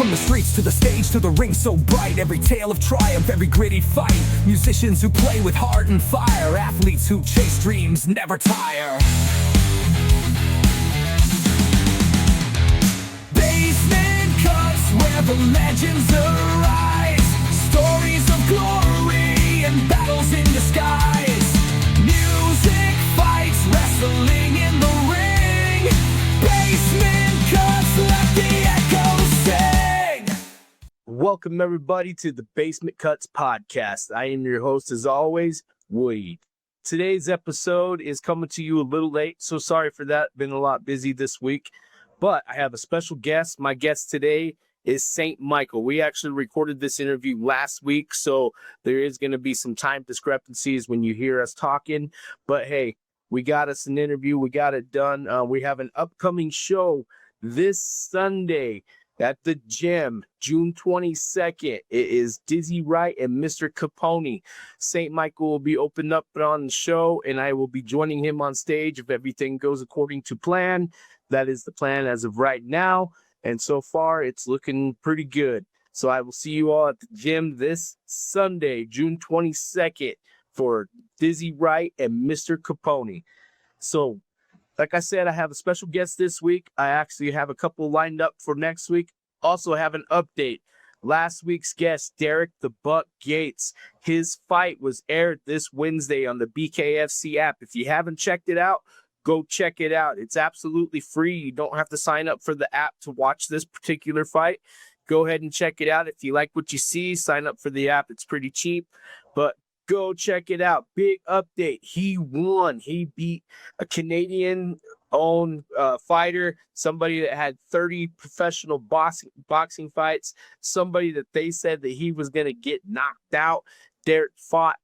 From the streets to the stage to the ring so bright, every tale of triumph, every gritty fight. Musicians who play with heart and fire, athletes who chase dreams, never tire. Basement cuts where the legends arise, stories of glory and battles in disguise. Music fights, wrestling in the ring. Basement cuts, let the echoes sing. Welcome everybody to the Basement Cuts podcast. I am your host as always, Woody. Today's episode is coming to you a little late, so sorry for that. Been a lot busy this week, but I have a special guest. My guest today is St. Michael. We actually recorded this interview last week, so there is going to be some time discrepancies when you hear us talking, but hey, we got us an interview. We got it done. We have an upcoming show this Sunday at TheGem, June 22nd. It is Dizzy Wright and Mr. Capone-E. St. Michael will be opening up on the show, and I will be joining him on stage if everything goes according to plan. That is the plan as of right now, and so far it's looking pretty good. So I will see you all at the gym this Sunday, June 22nd, for Dizzy Wright and Mr. Capone-E. So, like I said, I have a special guest this week. I actually have a couple lined up for next week. Also have an update. Last week's guest, Darrick "The Buck" Gates, his fight was aired this Wednesday on the BKFC app. If you haven't checked it out, go check it out. It's absolutely free. You don't have to sign up for the app to watch this particular fight. Go ahead and check it out. If you like what you see, sign up for the app. It's pretty cheap, but go check it out. Big update. He won. He beat a Canadian-owned fighter, somebody that had 30 professional boxing fights, somebody that they said that he was going to get knocked out. Darrick fought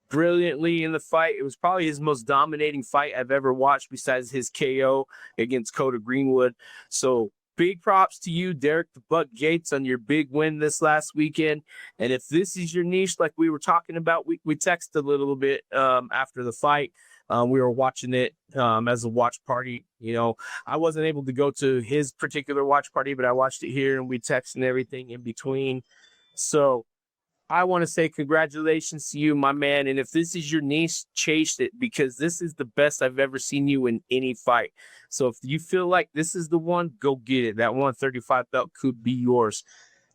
brilliantly in the fight. It was probably his most dominating fight I've ever watched besides his KO against Coda Greenwood. So big props to you, Darrick "The Buck" Gates, on your big win this last weekend. And if this is your niche, like we were talking about, we texted a little bit after the fight. We were watching it as a watch party. You know, I wasn't able to go to his particular watch party, but I watched it here, and we texted and everything in between. So I want to say congratulations to you, my man. And if this is your niche, chase it, because this is the best I've ever seen you in any fight. So if you feel like this is the one, go get it. That 135 belt could be yours.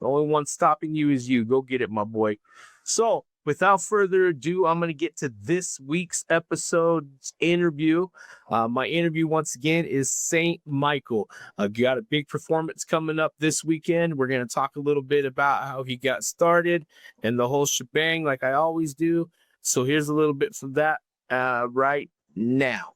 The only one stopping you is you. Go get it, my boy. So without further ado, I'm going to get to this week's episode's interview. My interview, once again, is St. Michael. Got a big performance coming up this weekend. We're going to talk a little bit about how he got started and the whole shebang, like I always do. So here's a little bit from that right now.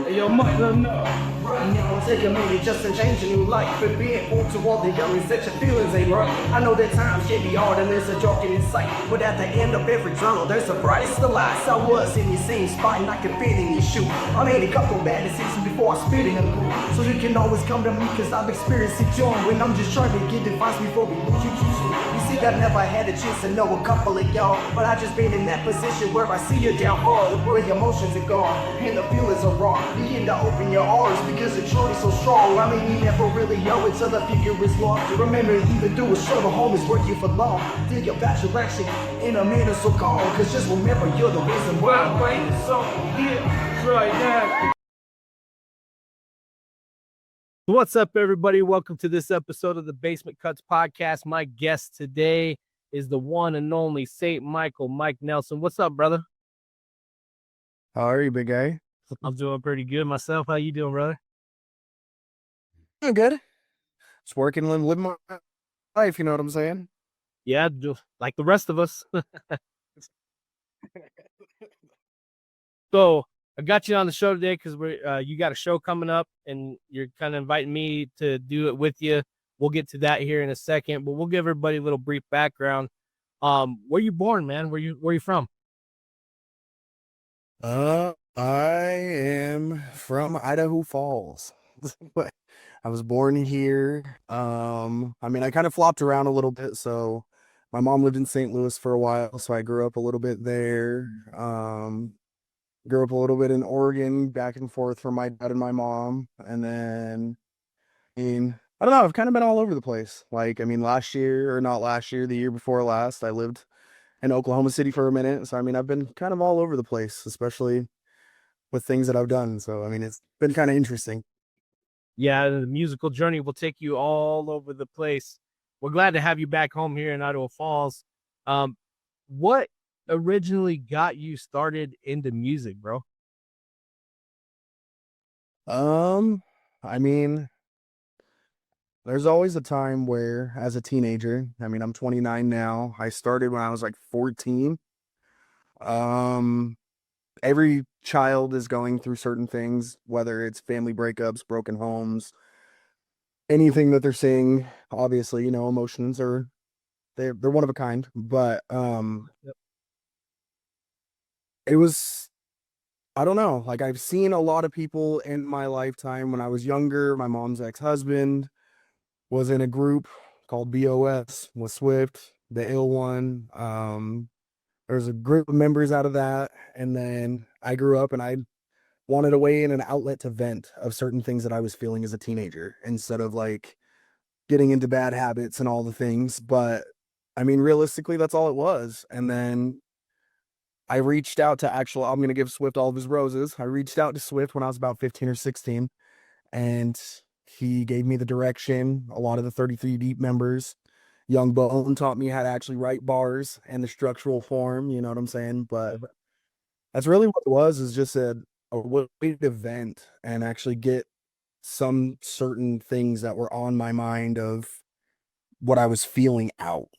Hey, yo, Mike, let him know. Right now, I'm taking maybe just to change a new life. But being born to all the young is that your feelings ain't right. I know that times can be hard and there's a joke in sight. But at the end of every tunnel, there's a bright still light. I was in your same spot and I can fit in your shoe. I made a couple bad decisions before I spit in the pool. So you can always come to me cause I've experienced it joy. When I'm just trying to get advice before we lose you. You see, I never had a chance to know a couple of y'all. But I just been in that position where I see you down hard, where your emotions are gone and the feelings are wrong. Begin to open your arms because the truth is so strong. I mean, you never really know it till the figure is long. Remember, even through a struggle, home is worth you for long. Think about your action in a manner so calm. Cause just remember, you're the reason why I'm writing this song here right now. What's up, everybody? Welcome to this episode of the Basement Cuts podcast. My guest today is the one and only St. Michael, Mike Nelson. What's up, brother? How are you, big guy? I'm doing pretty good myself. How you doing, brother? I'm good. Just working and living my life, you know what I'm saying? Yeah, like the rest of us. So I got you on the show today because you got a show coming up, and you're kind of inviting me to do it with you. We'll get to that here in a second, but we'll give everybody a little brief background. Where you born, man? Where you from? I am from Idaho Falls. But I was born here. I mean, I kind of flopped around a little bit. So my mom lived in St. Louis for a while, so I grew up a little bit there. Grew up a little bit in Oregon, back and forth from my dad and my mom. And then I don't know. I've kind of been all over the place. Like, I mean, last year, or not last year, the year before last, I lived in Oklahoma City for a minute. So, I mean, I've been kind of all over the place, especially with things that I've done. So, I mean, it's been kind of interesting. Yeah, the musical journey will take you all over the place. We're glad to have you back home here in Idaho Falls. Um, what originally got you started into music, bro? Um, I mean, there's always a time where, as a teenager, I mean, I'm 29 now. I started when I was like 14. Um, every child is going through certain things, whether it's family breakups, broken homes, anything that they're seeing. Obviously, emotions are they're one of a kind. But Yep. it was, I don't know. Like, I've seen a lot of people in my lifetime. When I was younger, my mom's ex-husband was in a group called BOS with Swift, the Ill One. There was a group of members out of that, and then I grew up and I wanted a way and an outlet to vent of certain things that I was feeling as a teenager instead of like getting into bad habits and all the things. But I mean, realistically, that's all it was. And then I reached out to I'm going to give Swift all of his roses. I reached out to Swift when I was about 15 or 16, and he gave me the direction. A lot of the 33 Deep members, Young Bone taught me how to actually write bars and the structural form, you know what I'm saying? But that's really what it was, is just a way to vent and actually get some certain things that were on my mind of what I was feeling out.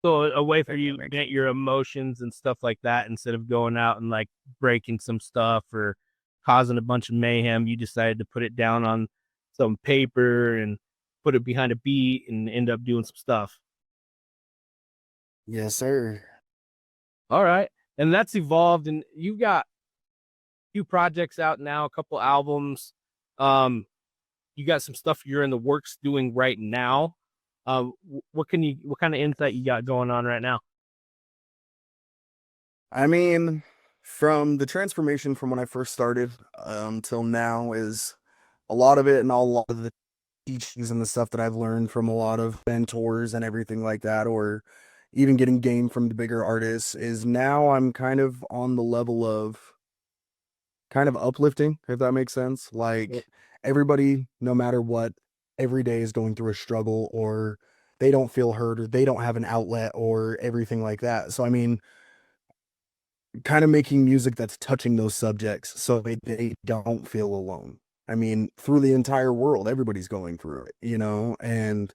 So a way for you to vent your emotions and stuff like that instead of going out and like breaking some stuff or causing a bunch of mayhem, you decided to put it down on some paper and put it behind a beat and end up doing some stuff. Yes, sir. All right. And that's evolved and you've got a few projects out now, a couple albums. Um, you got some stuff you're in the works doing right now. What kind of insight you got going on right now? I mean, from the transformation from when I first started till now is a lot of it, and a lot of the teachings and the stuff that I've learned from a lot of mentors and everything like that, or even getting game from the bigger artists, is now I'm kind of on the level of kind of uplifting, if that makes sense. Like, everybody, no matter what, every day is going through a struggle, or they don't feel heard, or they don't have an outlet, or everything like that. So, I mean, kind of making music that's touching those subjects so they don't feel alone. I mean, through the entire world, everybody's going through it. And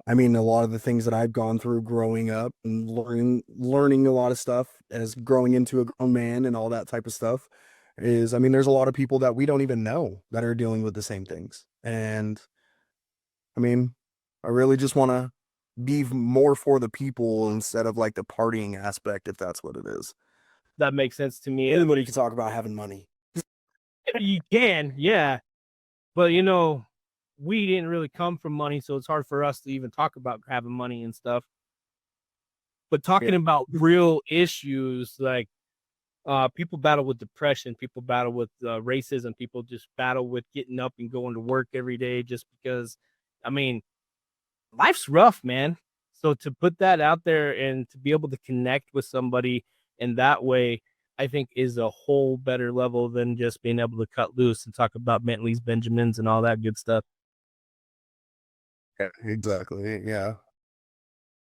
I mean, a lot of the things that I've gone through growing up and learning a lot of stuff as growing into a grown man and all that type of stuff is, I mean, there's a lot of people that we don't even know that are dealing with the same things. And I mean, I really just want to be more for the people instead of like the partying aspect, if that's what it is. That makes sense to me. Anybody can talk about having money. You can, yeah. But we didn't really come from money, so it's hard for us to even talk about having money and stuff. But talking about real issues like people battle with depression, people battle with racism, people just battle with getting up and going to work every day just because, I mean, life's rough, man. So to put that out there and to be able to connect with somebody in that way, I think is a whole better level than just being able to cut loose and talk about Bentley's, Benjamins, and all that good stuff. Yeah, exactly. Yeah.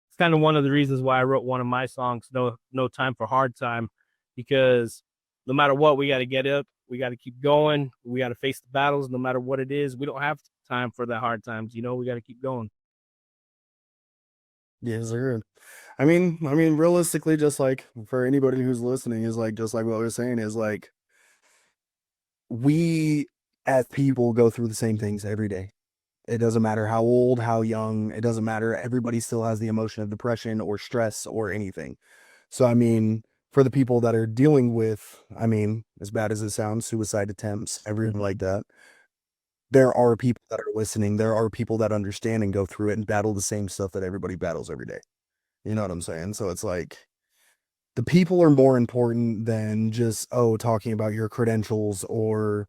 It's kind of one of the reasons why I wrote one of my songs, No Time for Hard Time, because no matter what, we got to get up, we got to keep going, we got to face the battles, no matter what it is. We don't have time for the hard times, we got to keep going. Yes, sir. I mean, realistically, just like for anybody who's listening, is like just like what we're saying is like we as people go through the same things every day. It doesn't matter how old, how young, it doesn't matter. Everybody still has the emotion of depression or stress or anything. So, I mean, for the people that are dealing with, I mean, as bad as it sounds, suicide attempts, everything like that, there are people that are listening. There are people that understand and go through it and battle the same stuff that everybody battles every day. You know what I'm saying? So it's like the people are more important than just, talking about your credentials or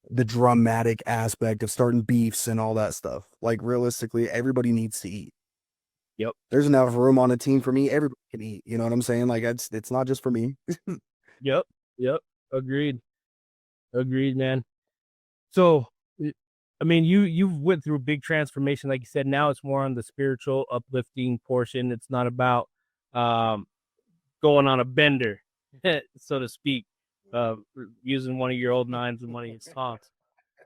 the dramatic aspect of starting beefs and all that stuff. Like realistically, everybody needs to eat. Yep. There's enough room on a team for me. Everybody can eat. You know what I'm saying? Like it's not just for me. Yep. Yep. Agreed. Agreed, man. So, I mean, you went through a big transformation, like you said. Now it's more on the spiritual, uplifting portion. It's not about going on a bender, so to speak, using one of your old nines in one of your songs.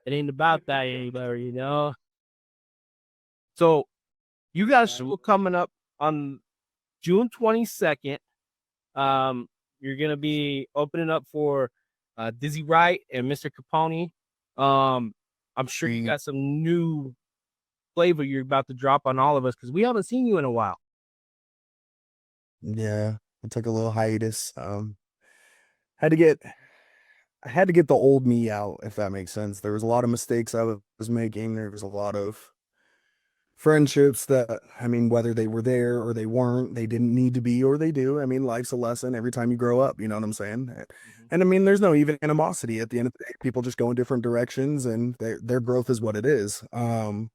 It ain't about that anymore, you know. So, you got a show coming up on June 22nd. You're gonna be opening up for Dizzy Wright and Mr. Capone-E. I'm sure you got some new flavor you're about to drop on all of us because we haven't seen you in a while. Yeah, I took a little hiatus. Had to get I had to get the old me out, if that makes sense. There was a lot of mistakes I was making. There was a lot of friendships that, I mean, whether they were there or they weren't, they didn't need to be or they do. I mean, life's a lesson every time you grow up, you know what I'm saying? And I mean, there's no even animosity at the end of the day. People just go in different directions and their growth is what it is. I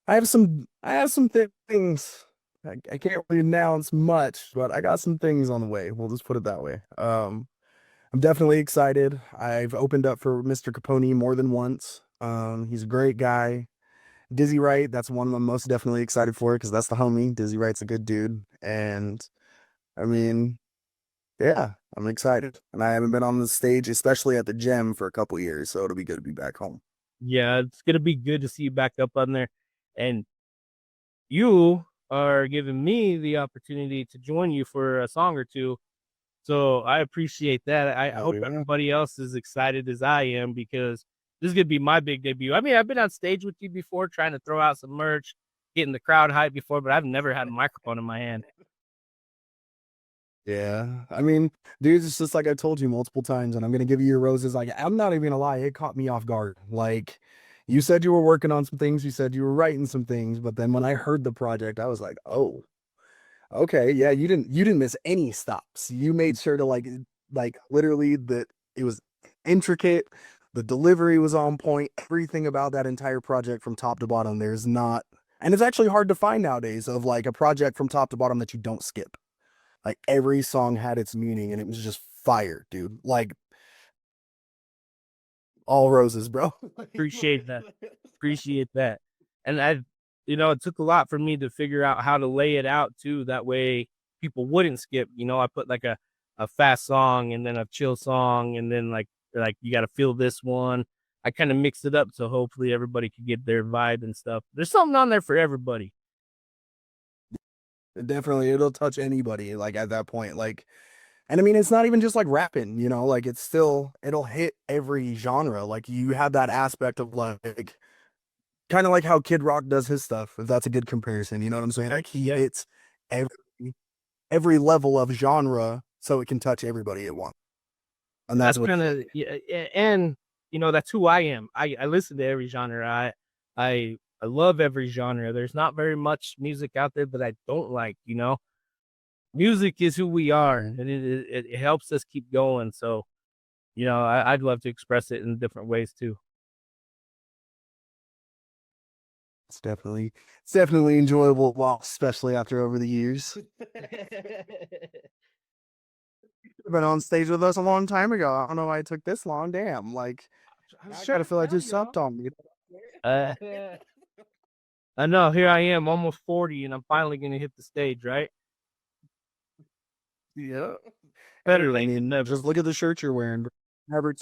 have some things. I can't really announce much, but I got some things on the way. We'll just put it that way. I'm definitely excited. I've opened up for Mr. Capone more than once. He's a great guy. Dizzy Wright, that's one I'm most definitely excited for because that's the homie. Dizzy Wright's a good dude. And I mean, yeah, I'm excited. And I haven't been on the stage, especially at the Gem, for a couple years, so it'll be good to be back home. Yeah, it's gonna be good to see you back up on there, and you are giving me the opportunity to join you for a song or two. So I appreciate that. I hope yeah. everybody else is excited as I am because this is gonna be my big debut. I mean, I've been on stage with you before, trying to throw out some merch, getting the crowd hyped before, but I've never had a microphone in my hand. Yeah. I mean, dude, it's just like I told you multiple times, and I'm gonna give you your roses. Like, I'm not even gonna lie, it caught me off guard. Like, you said you were working on some things, you said you were writing some things, but then when I heard the project, I was like, oh, okay, yeah, you didn't miss any stops. You made sure to like literally that it was intricate, the delivery was on point, everything about that entire project from top to bottom. There's not, and it's actually hard to find nowadays of like a project from top to bottom that you don't skip. Like every song had its meaning and it was just fire, dude. Like all roses, bro. Appreciate that. Appreciate that. And it took a lot for me to figure out how to lay it out too. That way people wouldn't skip. I put like a fast song and then a chill song and then like you got to feel this one. I kind of mixed it up so hopefully everybody could get their vibe and stuff. There's something on there for everybody. Definitely, it'll touch anybody like at that point. Like, and I mean, it's not even just like rapping, like it's still, it'll hit every genre. Like you have that aspect of like, kind of like how Kid Rock does his stuff, if that's a good comparison, you know what I'm saying? Like he hits every level of genre so it can touch everybody at once. And That's that's what kind of yeah, and that's who I am. I listen to every genre. I love every genre. There's not very much music out there that I don't like. Music is who we are, and it helps us keep going. So, I'd love to express it in different ways too. it's definitely enjoyable, well, especially after over the years. Been on stage with us a long time ago. I don't know why it took this long. Damn, like I gotta feel like you sucked on me. Uh, I know. Here I am, almost 40, and I'm finally gonna hit the stage. Right? Yeah. Better I late than mean, never. just look at the shirt you're wearing, bro. Herbert's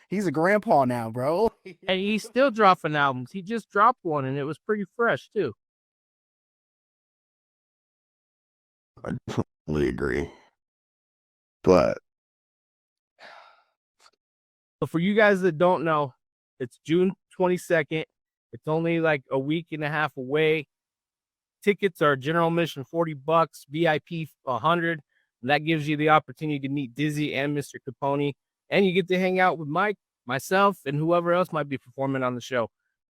he's a grandpa now, bro. And he's still dropping albums. He just dropped one, and it was pretty fresh too. I totally agree. But So for you guys that don't know, it's June 22nd. It's only like a week and a half away. Tickets are general admission $40, VIP 100. And that gives you the opportunity to meet Dizzy and Mr. Capone. And you get to hang out with Mike, myself, and whoever else might be performing on the show.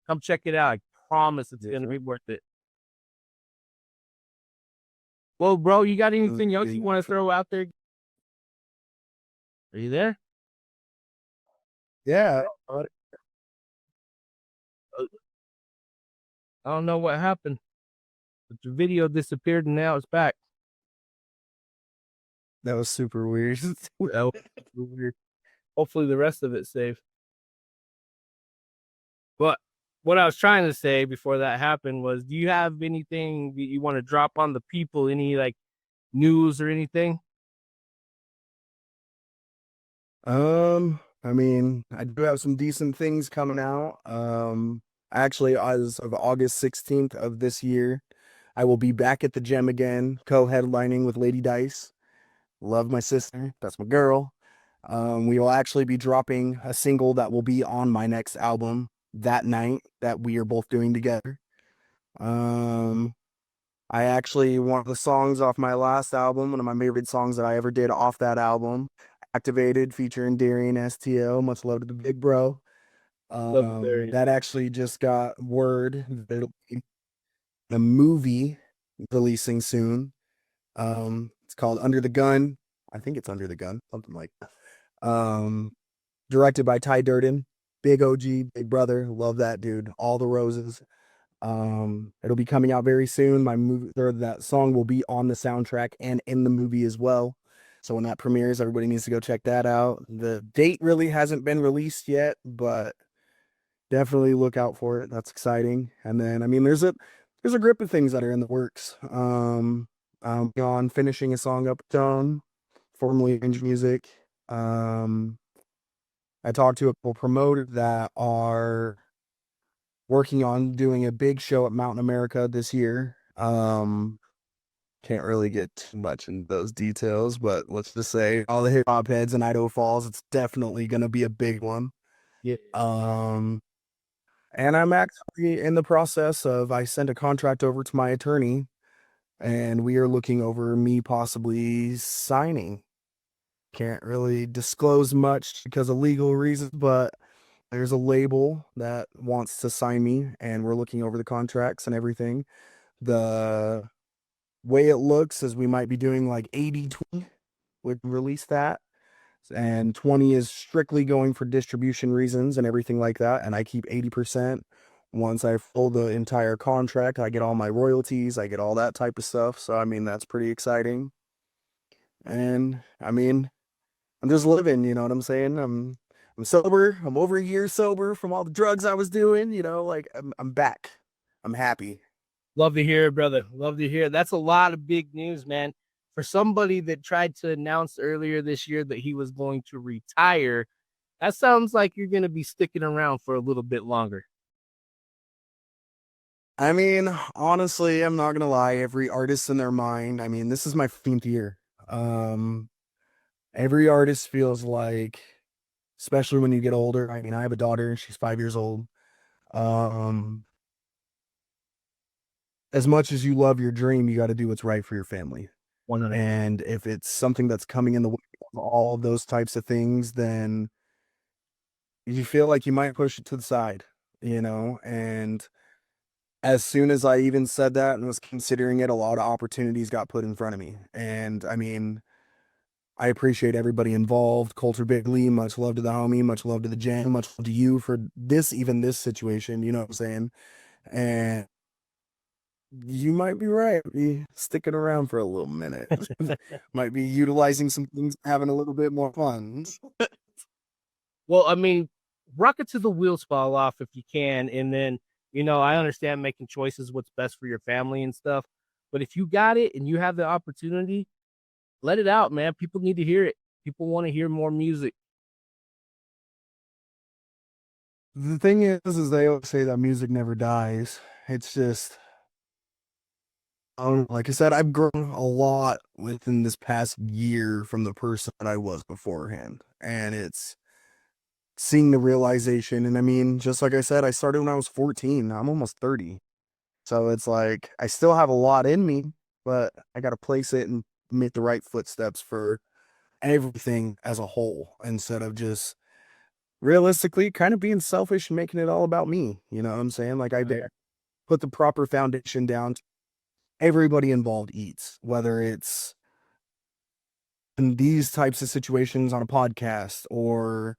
Come check it out. I promise it's going to be worth it. Well, bro, you got anything else you want to throw out there? Are you there? Yeah. Uh, I don't know what happened, but the video disappeared and now it's back. That was super weird. That was weird. Hopefully the rest of it's safe. But what I was trying to say before that happened was, do you have anything that you want to drop on the people? Any like news or anything? I mean, I do have some decent things coming out. Actually, as of August 16th of this year, I will be back at the Gem again, co-headlining with Lady Dice. Love my sister. That's my girl. We will actually be dropping a single that will be on my next album that night that we are both doing together. Um, I actually, one of the songs off my last album, one of my favorite songs that I ever did off that album, Activated, featuring Darrick and STL. Much love to the big bro. Love the variant. That actually just got word that it'll be a movie releasing soon. It's called Under the Gun. I think it's Under the Gun, something like that. Directed by Ty Durden, big OG, big brother. Love that dude. All the roses. It'll be coming out very soon. My movie, or that song will be on the soundtrack and in the movie as well. So when that premieres, everybody needs to go check that out. The date really hasn't been released yet, but definitely look out for it. That's exciting. And then, I mean, there's a grip of things that are in the works. I'm on finishing a song up tone, formerly Range Music. I talked to a couple promoters that are working on doing a big show at Mountain America this year. Can't really get too much into those details, but let's just say all the hip hop heads in Idaho Falls, it's definitely going to be a big one. Yeah. And I'm actually in the process of, I sent a contract over to my attorney and we are looking over me possibly signing. Can't really disclose much because of legal reasons, but there's a label that wants to sign me and we're looking over the contracts and everything. The way it looks is we might be doing like 80-20 would release that. And 20 is strictly going for distribution reasons and everything like that. And I keep 80%. Once I fill the entire contract, I get all my royalties, I get all that type of stuff. So, I mean, that's pretty exciting. And I mean, I'm just living, you know what I'm saying? I'm sober. I'm over a year sober from all the drugs I was doing, you know, like I'm back. I'm happy. Love to hear it, brother. Love to hear it. That's a lot of big news, man. For somebody that tried to announce earlier this year that he was going to retire, that sounds like you're going to be sticking around for a little bit longer. I mean, honestly, I'm not gonna lie, every artist in their mind, I mean, this is my 15th year. Every artist feels like, especially when you get older. I mean, I have a daughter, she's 5 years old. Um, as much as you love your dream, you got to do what's right for your family. 100. And if it's something that's coming in the way of all of those types of things, then you feel like you might push it to the side, you know? And as soon as I even said that and was considering it, a lot of opportunities got put in front of me. And I mean, I appreciate everybody involved. Coulter Bigley, much love to the homie, much love to the Jam, much love to you for this, even this situation, you know what I'm saying? And you might be right. Be sticking around for a little minute. Might be utilizing some things, having a little bit more fun. Well, I mean, rocket to the wheels fall off if you can. And then, you know, I understand making choices, what's best for your family and stuff. But if you got it and you have the opportunity, let it out, man. People need to hear it. People want to hear more music. The thing is they always say that music never dies. It's just, like I said, I've grown a lot within this past year from the person that I was beforehand. And it's seeing the realization. And I mean, just like I said, I started when I was 14. I'm almost 30. So it's like, I still have a lot in me, but I got to place it and make the right footsteps for everything as a whole instead of just realistically kind of being selfish and making it all about me. You know what I'm saying? Like I put the proper foundation down. Everybody involved eats, whether it's in these types of situations on a podcast or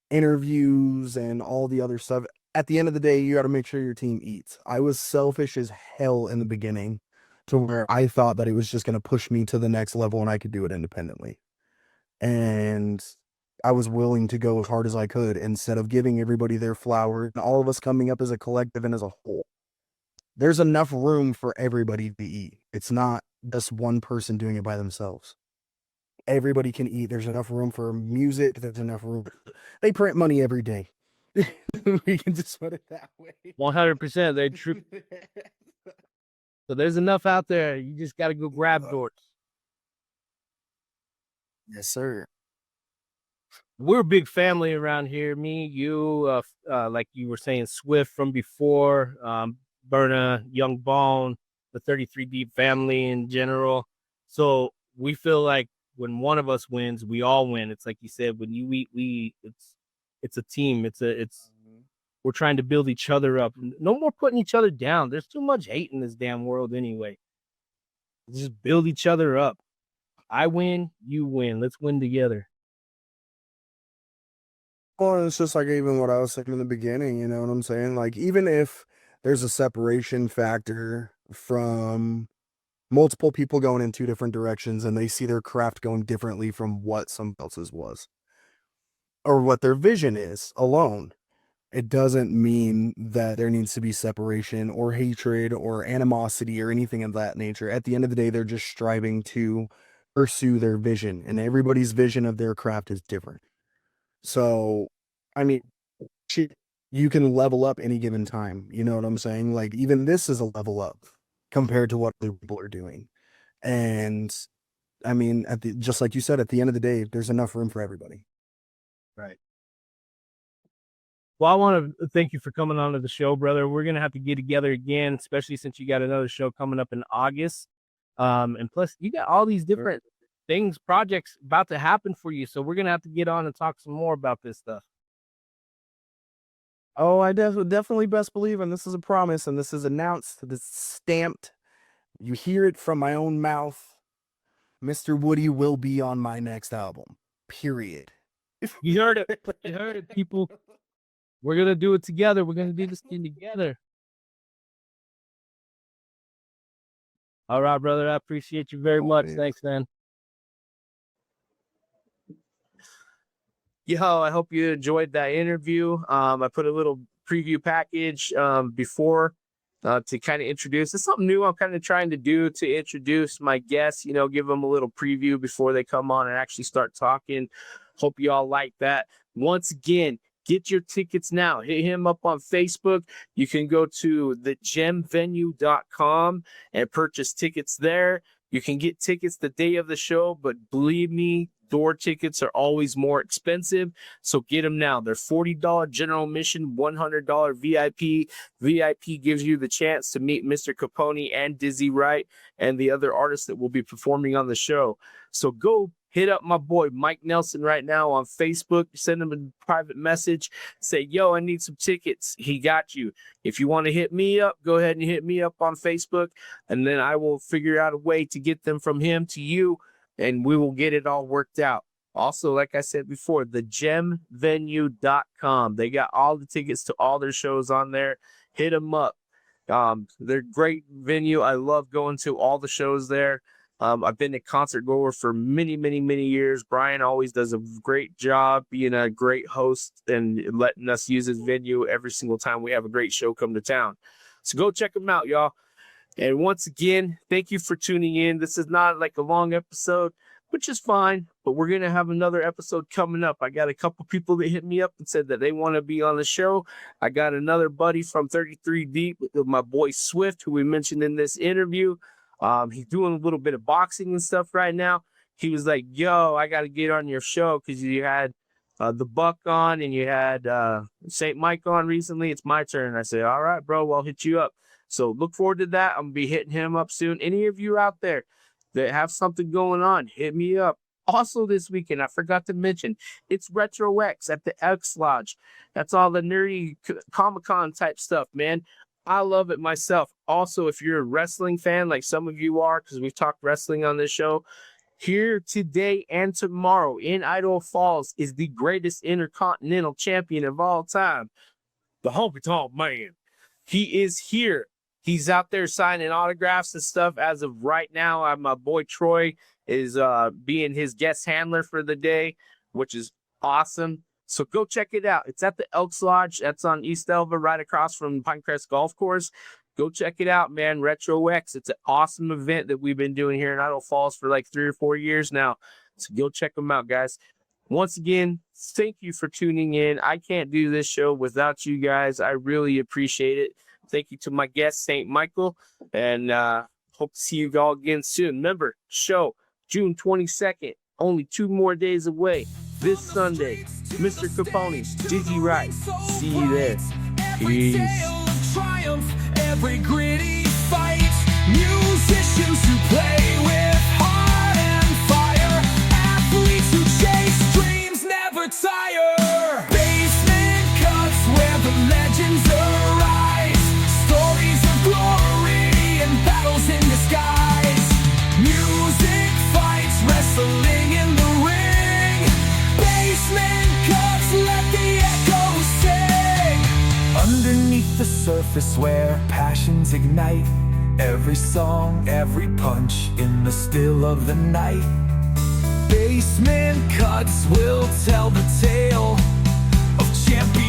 interviews and all the other stuff, at the end of the day, you got to make sure your team eats. I was selfish as hell in the beginning to where I thought that it was just going to push me to the next level and I could do it independently. And I was willing to go as hard as I could instead of giving everybody their flower and all of us coming up as a collective and as a whole. There's enough room for everybody to eat. It's not just one person doing it by themselves. Everybody can eat. There's enough room for music. There's enough room. They print money every day. We can just put it that way. 100%. They true. So there's enough out there. You just got to go grab yours. Yes, sir. We're a big family around here. Me, you, like you were saying, Swift from before, Berna, Young Bone, the 33 Deep family in general. So we feel like when one of us wins, we all win. It's like you said, when you eat, we eat. It's a team. We're trying to build each other up. No more putting each other down. There's too much hate in this damn world anyway. Just build each other up. I win, you win. Let's win together. Well, it's just like even what I was saying in the beginning, you know what I'm saying? Like, even if there's a separation factor from multiple people going in two different directions and they see their craft going differently from what somebody else's was or what their vision is alone, it doesn't mean that there needs to be separation or hatred or animosity or anything of that nature. At the end of the day, they're just striving to pursue their vision, and everybody's vision of their craft is different. So, I mean, you can level up any given time. You know what I'm saying? Like, even this is a level up compared to what other people are doing. And I mean, just like you said, at the end of the day, there's enough room for everybody. Right. Well, I want to thank you for coming on to the show, brother. We're going to have to get together again, especially since you got another show coming up in August. And plus, you got all these different things, projects about to happen for you. So we're going to have to get on and talk some more about this stuff. Oh, I definitely best believe, and this is a promise, and this is announced, this is stamped. You hear it from my own mouth. Mr. Woody will be on my next album. Period. You heard it. You heard it, people. We're going to do it together. We're going to do this thing together. All right, brother. I appreciate you very much. Man. Thanks, man. Yo, I hope you enjoyed that interview. I put a little preview package before to kind of introduce. It's something new I'm kind of trying to do to introduce my guests, you know, give them a little preview before they come on and actually start talking. Hope you all like that. Once again, get your tickets now. Hit him up on Facebook. You can go to thegemvenue.com and purchase tickets there. You can get tickets the day of the show, but believe me, door tickets are always more expensive. So get them now. They're $40 general admission, $100 VIP. VIP gives you the chance to meet Mr. Capone-E and Dizzy Wright and the other artists that will be performing on the show. So go hit up my boy Mike Nelson right now on Facebook. Send him a private message. Say, yo, I need some tickets. He got you. If you want to hit me up, go ahead and hit me up on Facebook, and then I will figure out a way to get them from him to you, and we will get it all worked out. Also, like I said before, thegemvenue.com. They got all the tickets to all their shows on there. Hit them up. They're great venue. I love going to all the shows there. I've been a concert goer for many, many, many years. Brian always does a great job being a great host and letting us use his venue every single time we have a great show come to town. So go check them out, y'all. And once again, thank you for tuning in. This is not like a long episode, which is fine, but we're going to have another episode coming up. I got a couple people that hit me up and said that they want to be on the show. I got another buddy from 33 Deep with my boy Swift, who we mentioned in this interview. He's doing a little bit of boxing and stuff right now. He was like, yo, I got to get on your show because you had the Buck on and you had St. Mike on recently. It's my turn. I said, all right, bro, well, I'll hit you up. So look forward to that. I'm going to be hitting him up soon. Any of you out there that have something going on, hit me up. Also this weekend, I forgot to mention, it's Retro X at the X Lodge. That's all the nerdy Comic-Con type stuff, man. I love it myself. Also, if you're a wrestling fan, like some of you are, because we've talked wrestling on this show, Here today and tomorrow in Idaho Falls is the greatest intercontinental champion of all time, the Honky Tonk Man. He is here. He's out there signing autographs and stuff as of right now. My boy Troy is being his guest handler for the day, which is awesome. So go check it out. It's at the Elks Lodge. That's on East Elva, right across from Pinecrest Golf Course. Go check it out, man. Retro X. It's an awesome event that we've been doing here in Idaho Falls for like 3 or 4 years now. So go check them out, guys. Once again, thank you for tuning in. I can't do this show without you guys. I really appreciate it. Thank you to my guest, St. Michael, and hope to see you all again soon. Remember, show June 22nd, only 2 more days away. This Sunday, Mr. Capone-E, Dizzy Wright. See you there. Peace. Every gritty fight, musicians who play with heart and fire, athletes who chase dreams never tire. Basement cuts where the legends arise, stories of glory and battles in disguise. Music fights, wrestling in the ring. Basement cuts, let the echoes sing. Underneath the surface where passions ignite, every song, every punch in the still of the night. Basement cuts will tell the tale of champions.